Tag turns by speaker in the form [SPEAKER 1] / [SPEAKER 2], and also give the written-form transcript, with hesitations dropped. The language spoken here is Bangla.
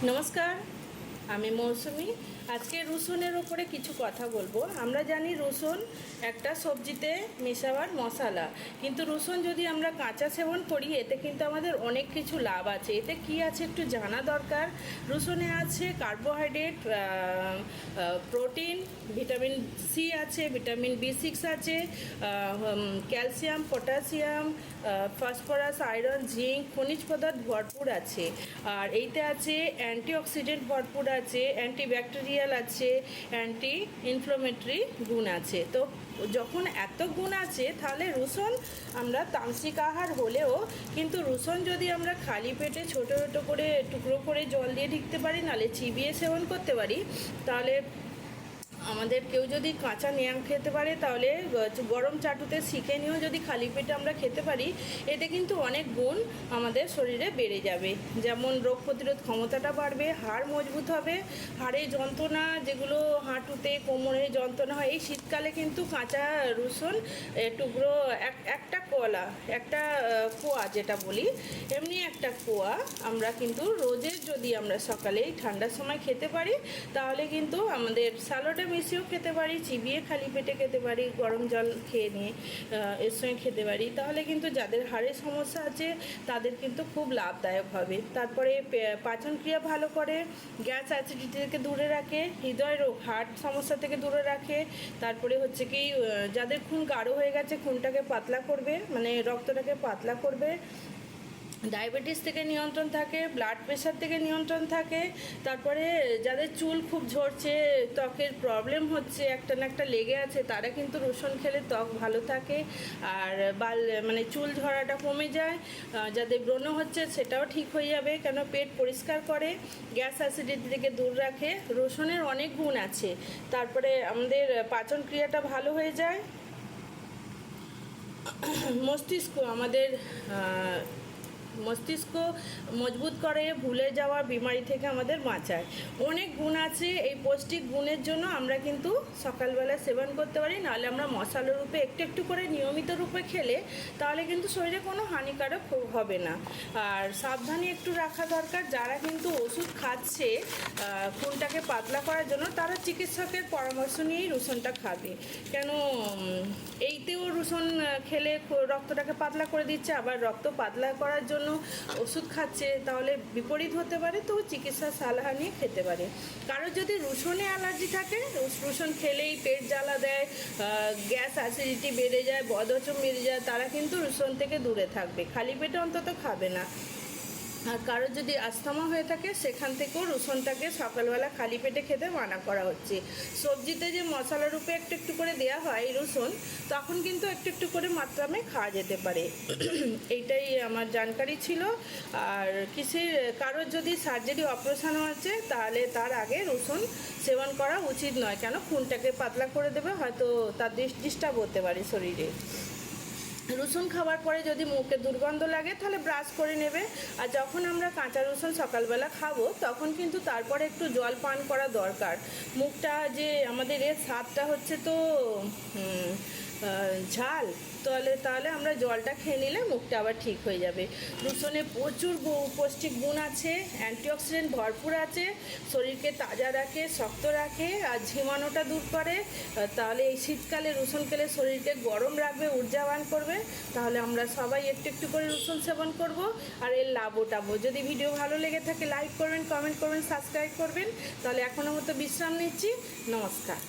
[SPEAKER 1] নমস্কার, আমি মৌসুমি। আজকে রসুনের ওপরে কিছু কথা বলবো। আমরা জানি রসুন একটা সবজিতে মেশাবার মশলা, কিন্তু রসুন যদি আমরা কাঁচা সেবন করি এতে কিন্তু আমাদের অনেক কিছু লাভ আছে। এতে কি আছে একটু জানা দরকার। রসুনে আছে কার্বোহাইড্রেট, প্রোটিন, ভিটামিন সি আছে, ভিটামিন বি6 আছে, calcium, potassium, phosphorus, iron, zinc, খনিজ পদার্থ ভরপুর আছে। আর এইতে আছে অ্যান্টিঅক্সিডেন্ট ভরপুর আছে, অ্যান্টিব্যাকটেরিয়াল আছে, অ্যান্টি ইনফ্লামেটরি গুণ আছে। তো যখন এত গুণ আছে তাহলে রসুন আমরা তামসিক আহার হলেও কিন্তু রসুন যদি আমরা খালি পেটে ছোটো ছোটো করে টুকরো করে জল দিয়ে ঢুকতে পারি, নাহলে চিবিয়ে সেবন করতে পারি, তাহলে আমাদের কেউ যদি কাঁচা ন্যাং খেতে পারে তাহলে গরম চাটুতে শিখে নিয়েও যদি খালি পেটে আমরা খেতে পারি, এতে কিন্তু অনেক গুণ আমাদের শরীরে বেড়ে যাবে। যেমন রোগ প্রতিরোধ ক্ষমতাটা বাড়বে, হাড় মজবুত হবে, হাড়ে যন্ত্রণা যেগুলো হাঁটুতে কোমরে যন্ত্রণা হয়, এই শীতকালে কিন্তু কাঁচা রসুন টুকরো একটা কলা, একটা কোয়া যেটা বলি, এমনি একটা কোয়া আমরা কিন্তু রোজের যদি আমরা সকালে ঠান্ডার সময় খেতে পারি, তাহলে কিন্তু আমাদের স্যালাডে মিশিয়েও খেতে পারি, চিবিয়ে খালি পেটে খেতে পারি, গরম জল খেয়ে নিয়ে এর সঙ্গে খেতে পারি, তাহলে কিন্তু যাদের হাড়ের সমস্যা আছে তাদের কিন্তু খুব লাভদায়ক হবে। তারপরে পাচন ক্রিয়া ভালো করে, গ্যাস অ্যাসিডিটি থেকে দূরে রাখে, হৃদয় রোগ হার্ট সমস্যা থেকে দূরে রাখে। তারপরে হচ্ছে কি যাদের খুন গাঢ় হয়ে গেছে খুনটাকে পাতলা করবে, মানে রক্তটাকে পাতলা করবে। ডায়াবেটিস থেকে নিয়ন্ত্রণ থাকে, ব্লাড প্রেশার থেকে নিয়ন্ত্রণ থাকে। তারপরে যাদের চুল খুব ঝরছে, ত্বকের প্রবলেম হচ্ছে, একটা না একটা লেগে আছে, তারা কিন্তু রসুন খেলে ত্বক ভালো থাকে আর মানে চুল ঝরাটা কমে যায়। যাদের ব্রণ হচ্ছে সেটাও ঠিক হয়ে যাবে, কেন পেট পরিষ্কার করে, গ্যাস অ্যাসিডিটি থেকে দূর রাখে। রসুনের অনেক গুণ আছে। তারপরে আমাদের পাচন ক্রিয়াটা ভালো হয়ে যায়। মস্তিষ্ক মজবুত করে, ভুলে যাওয়া বিমারি থেকে আমাদের বাঁচায়। অনেক গুণ আছে। এই পৌষ্টিক গুণের জন্য আমরা কিন্তু সকালবেলা সেবন করতে পারি, নাহলে আমরা মশলা রূপে একটু একটু করে নিয়মিত রূপে খেলে তাহলে কিন্তু শরীরে কোনো হানিকারক হবে না। আর সাবধানে একটু রাখা দরকার, যারা কিন্তু ওষুধ খাচ্ছে খুনটাকে পাতলা করার জন্য, তারা চিকিৎসকের পরামর্শ নিয়েই রসুনটা খাবে। কেন এইতেও রসুন খেলে রক্তটাকে পাতলা করে দিচ্ছে, আবার রক্ত পাতলা করার জন্য ওষুধ খাচ্ছে, তাহলে বিপরীত হতে পারে। তো চিকিৎসা সালাহা নিয়ে খেতে পারে। কারোর যদি রসুনে অ্যালার্জি থাকে, রসুন খেলেই পেট জ্বালা দেয়, গ্যাস অ্যাসিডিটি বেড়ে যায়, বদহজম বেড়ে যায়, তারা কিন্তু রসুন থেকে দূরে থাকবে, খালি পেটে অন্তত খাবে না। আর কারোর যদি আস্থামা হয়ে থাকে, সেখান থেকেও রসুনটাকে সকালবেলা খালি পেটে খেতে মানা করা হচ্ছে। সবজিতে যে মশলা রূপে একটু একটু করে দেওয়া হয় রসুন, তখন কিন্তু একটু একটু করে মাত্রামে খাওয়া যেতে পারে। এইটাই আমার জানকারি ছিল। আর কারোর যদি সার্জারি অপারেশনও আছে, তাহলে তার আগে রসুন সেবন করা উচিত নয়, কেন খুনটাকে পাতলা করে দেবে, হয়তো তার ডিস্টার্ব হতে পারে শরীরে। রসুন খাওয়ার পরে যদি মুখে দুর্গন্ধ লাগে তাহলে ব্রাশ করে নেবে। আর যখন আমরা কাঁচা রসুন সকালবেলা খাবো, তখন কিন্তু তারপরে একটু জল পান করা দরকার। মুখটা যে আমাদের এর স্বাদটা হচ্ছে তো ঝাল, তাহলে আমরা জলটা খেয়ে নিলে মুখটা আবার ঠিক হয়ে যাবে। রসুনে প্রচুর পৌষ্টিক গুণ আছে, অ্যান্টিঅক্সিডেন্ট ভরপুর আছে, শরীরকে তাজা রাখে, শক্ত রাখে, আর ঝিমানোটা দূর করে। তাহলে এই শীতকালে রসুন খেলে শরীরকে গরম রাখবে, ঊর্জাবান করবে। তাহলে আমরা সবাই একটু একটু করে রসুন সেবন করব, আর এর লাভ ওঠাবো। যদি ভিডিও ভালো লেগে থাকে লাইক করবেন, কমেন্ট করবেন, সাবস্ক্রাইব করবেন। তাহলে এখনও মতো বিশ্রাম নিচ্ছি। নমস্কার।